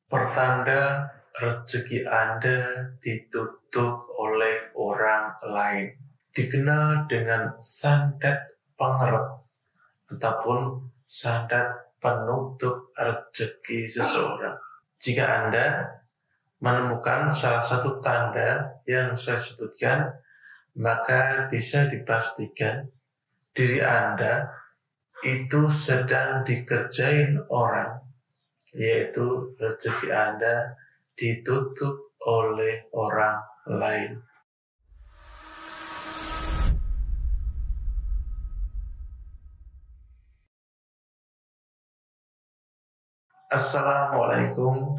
Pertanda rezeki Anda ditutup oleh orang lain dikenal dengan sandat pengeret ataupun sandat penutup rezeki seseorang. Jika Anda menemukan salah satu tanda yang saya sebutkan, maka bisa dipastikan diri Anda itu sedang dikerjain orang, yaitu rezeki Anda ditutup oleh orang lain. Assalamualaikum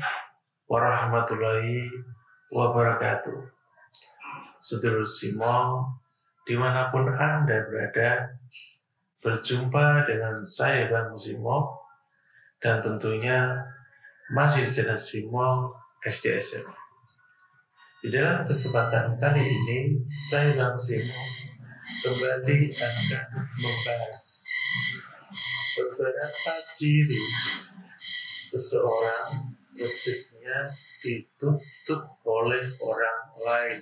warahmatullahi wabarakatuh. Sedulur Simo, dimanapun Anda berada, berjumpa dengan saya Bang Simo, dan tentunya masih di channel Simo SDSM. Di dalam kesempatan kali ini, saya Bang Simo kembali akan membahas beberapa ciri seseorang rezekinya ditutup oleh orang lain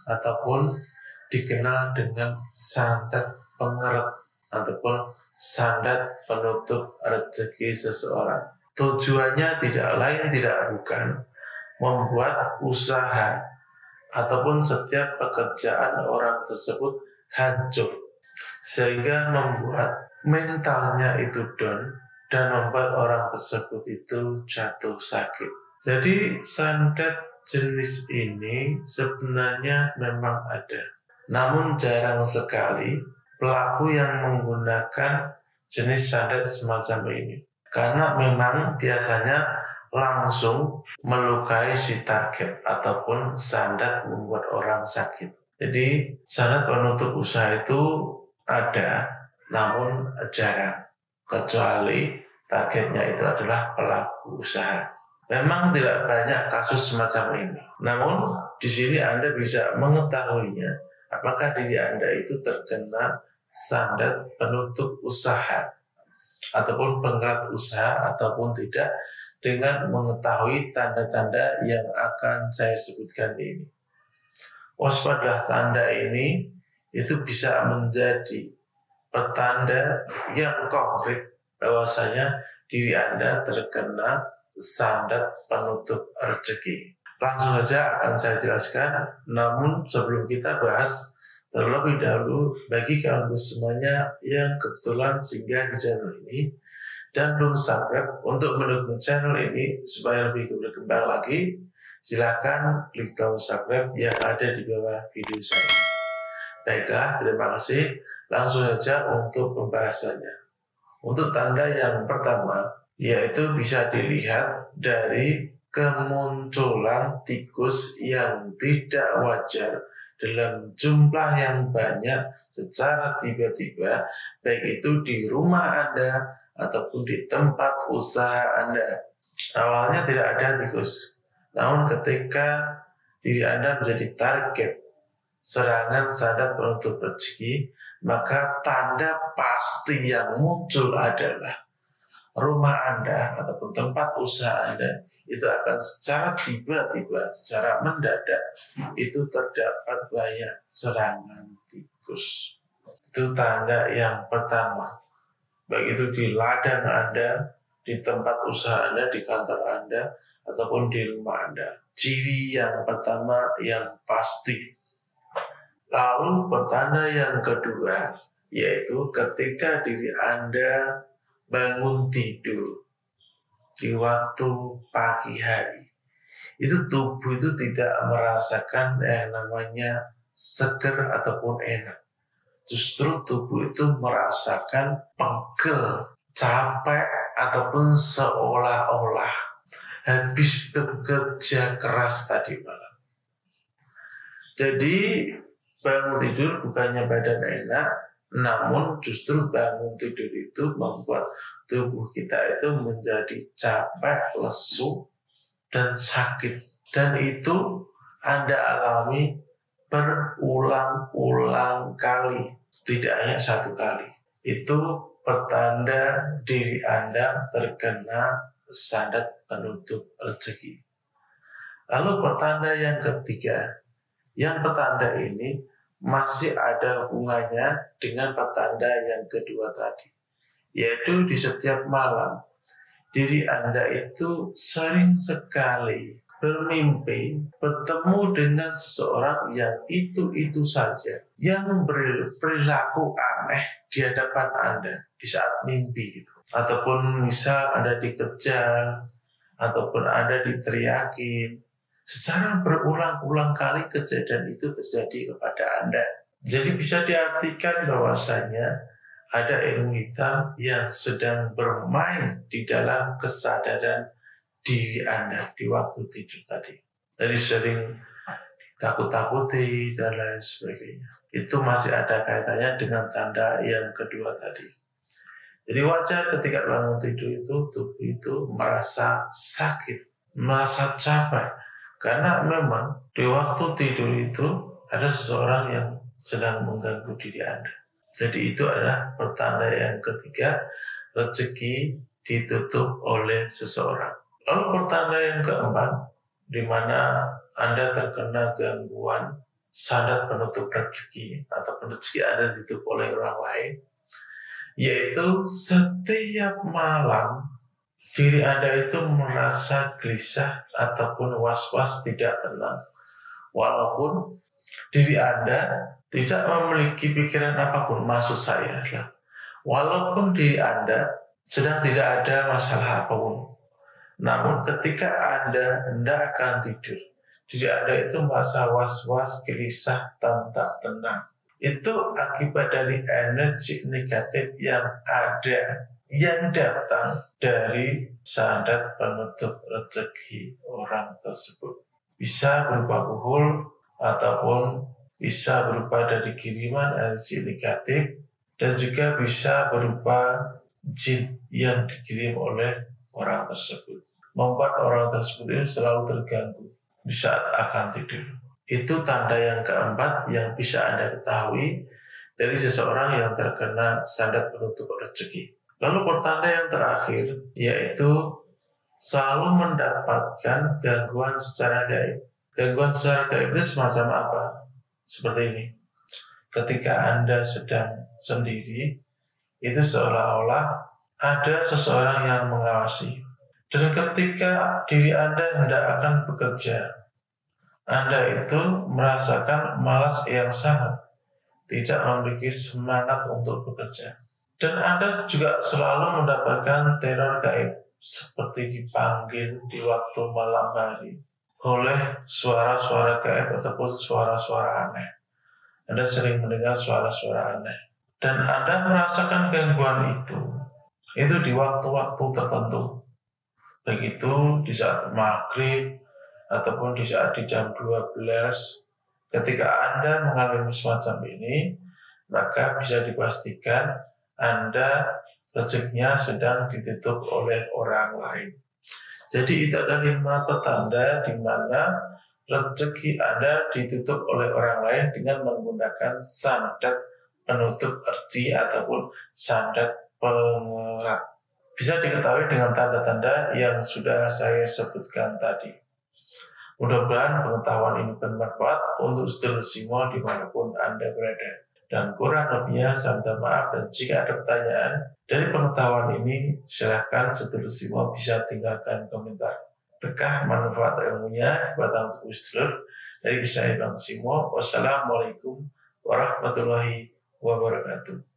ataupun dikenal dengan sandat pengeret ataupun sandat penutup rezeki seseorang. Tujuannya tidak lain tidak bukan membuat usaha ataupun setiap pekerjaan orang tersebut hancur, sehingga membuat mentalnya itu down dan membuat orang tersebut itu jatuh sakit. Jadi sandat jenis ini sebenarnya memang ada, namun jarang sekali pelaku yang menggunakan jenis sandat semacam ini, karena memang biasanya langsung melukai si target ataupun sandat membuat orang sakit. Jadi sandat penutup usaha itu ada, namun jarang, kecuali targetnya itu adalah pelaku usaha. Memang tidak banyak kasus semacam ini, namun di sini Anda bisa mengetahuinya apakah diri Anda itu terkena sandat penutup usaha ataupun penggerak usaha ataupun tidak, dengan mengetahui tanda-tanda yang akan saya sebutkan ini. Waspadalah, tanda ini itu bisa menjadi pertanda yang konkret bahwasanya diri Anda terkena sandat penutup rezeki. Langsung saja akan saya jelaskan, namun sebelum kita bahas, terlebih dahulu bagi kalian semuanya yang kebetulan singgah di channel ini dan belum subscribe, untuk mendukung channel ini supaya lebih berkembang lagi, silakan klik tombol subscribe yang ada di bawah video saya. Baiklah, terima kasih. Langsung saja untuk pembahasannya. Untuk tanda yang pertama, yaitu bisa dilihat dari kemunculan tikus yang tidak wajar dalam jumlah yang banyak secara tiba-tiba, baik itu di rumah Anda ataupun di tempat usaha Anda. Awalnya tidak ada tikus, namun ketika diri Anda menjadi target serangan sandat penutup rezeki, maka tanda pasti yang muncul adalah rumah Anda ataupun tempat usaha Anda itu akan secara tiba-tiba, secara mendadak itu terdapat banyak serangan tikus. Itu tanda yang pertama, baik itu di ladang Anda, di tempat usaha Anda, di kantor Anda, ataupun di rumah Anda. Ciri yang pertama yang pasti. Lalu pertanda yang kedua, yaitu ketika diri Anda bangun tidur di waktu pagi hari, itu tubuh itu tidak merasakan yang namanya seger ataupun enak. Justru tubuh itu merasakan pegel, capek, ataupun seolah-olah habis bekerja keras tadi malam. Jadi bangun tidur bukannya badan enak, namun justru bangun tidur itu membuat tubuh kita itu menjadi capek, lesu, dan sakit. Dan itu Anda alami berulang-ulang kali, tidak hanya satu kali. Itu pertanda diri Anda terkena sandat penutup rezeki. Lalu pertanda yang ketiga, yang petanda ini masih ada hubungannya dengan petanda yang kedua tadi, yaitu di setiap malam diri Anda itu sering sekali bermimpi bertemu dengan seseorang yang itu saja, yang berperilaku aneh di hadapan Anda di saat mimpi gitu. Ataupun misal Anda dikejar, ataupun Anda diteriakin. Secara berulang-ulang kali kejadian itu terjadi kepada Anda. Jadi bisa diartikan bahwasanya ada ilmu hitam yang sedang bermain di dalam kesadaran diri Anda di waktu tidur tadi. Jadi sering takut-takuti dan lain sebagainya. Itu masih ada kaitannya dengan tanda yang kedua tadi. Jadi wajar ketika bangun tidur itu tubuh itu merasa sakit, merasa capek. Karena memang di waktu tidur itu ada seseorang yang sedang mengganggu diri Anda. Jadi itu adalah pertanda yang ketiga, rezeki ditutup oleh seseorang. Lalu pertanda yang keempat, di mana Anda terkena gangguan sandat penutup rezeki atau rezeki Anda ditutup oleh orang lain, yaitu setiap malam diri Anda itu merasa gelisah ataupun was-was tidak tenang. Walaupun diri Anda tidak memiliki pikiran apapun, maksud saya adalah walaupun diri Anda sedang tidak ada masalah apapun, namun ketika Anda hendak akan tidur, diri Anda itu merasa was-was, gelisah, tak tenang. Itu akibat dari energi negatif yang ada, yang datang dari sandat penutup rezeki orang tersebut. Bisa berupa kuhul ataupun bisa berupa dari kiriman energi negatif, dan juga bisa berupa jin yang dikirim oleh orang tersebut, membuat orang tersebut itu selalu terganggu di saat akan tidur. Itu tanda yang keempat yang bisa Anda ketahui dari seseorang yang terkena sandat penutup rezeki. Lalu pertanda yang terakhir yaitu selalu mendapatkan gangguan secara gaib. Gangguan secara gaib itu semacam apa? Seperti ini. Ketika Anda sedang sendiri, itu seolah-olah ada seseorang yang mengawasi. Dan ketika diri Anda hendak akan bekerja, Anda itu merasakan malas yang sangat, tidak memiliki semangat untuk bekerja. Dan Anda juga selalu mendapatkan teror gaib, seperti dipanggil di waktu malam hari oleh suara-suara gaib ataupun suara-suara aneh. Anda sering mendengar suara-suara aneh. Dan Anda merasakan gangguan itu di waktu-waktu tertentu. Begitu di saat maghrib, ataupun di saat di jam 12, ketika Anda mengalami semacam ini, maka bisa dipastikan Anda rezekinya sedang ditutup oleh orang lain. Jadi itu ada 5 petanda di mana rezeki Anda ditutup oleh orang lain dengan menggunakan sandat penutup rezeki ataupun sandat pengerat. Bisa diketahui dengan tanda-tanda yang sudah saya sebutkan tadi. Mudah-mudahan pengetahuan ini bermanfaat untuk sedulur semua dimanapun Anda berada. Dan kurang lebihnya saya minta maaf, dan jika ada pertanyaan dari pengetahuan ini, silakan sedulur semua bisa tinggalkan komentar. Berkah manfaat ilmunya kepada untuk sedulur dari saya Bang Simo. Wassalamualaikum warahmatullahi wabarakatuh.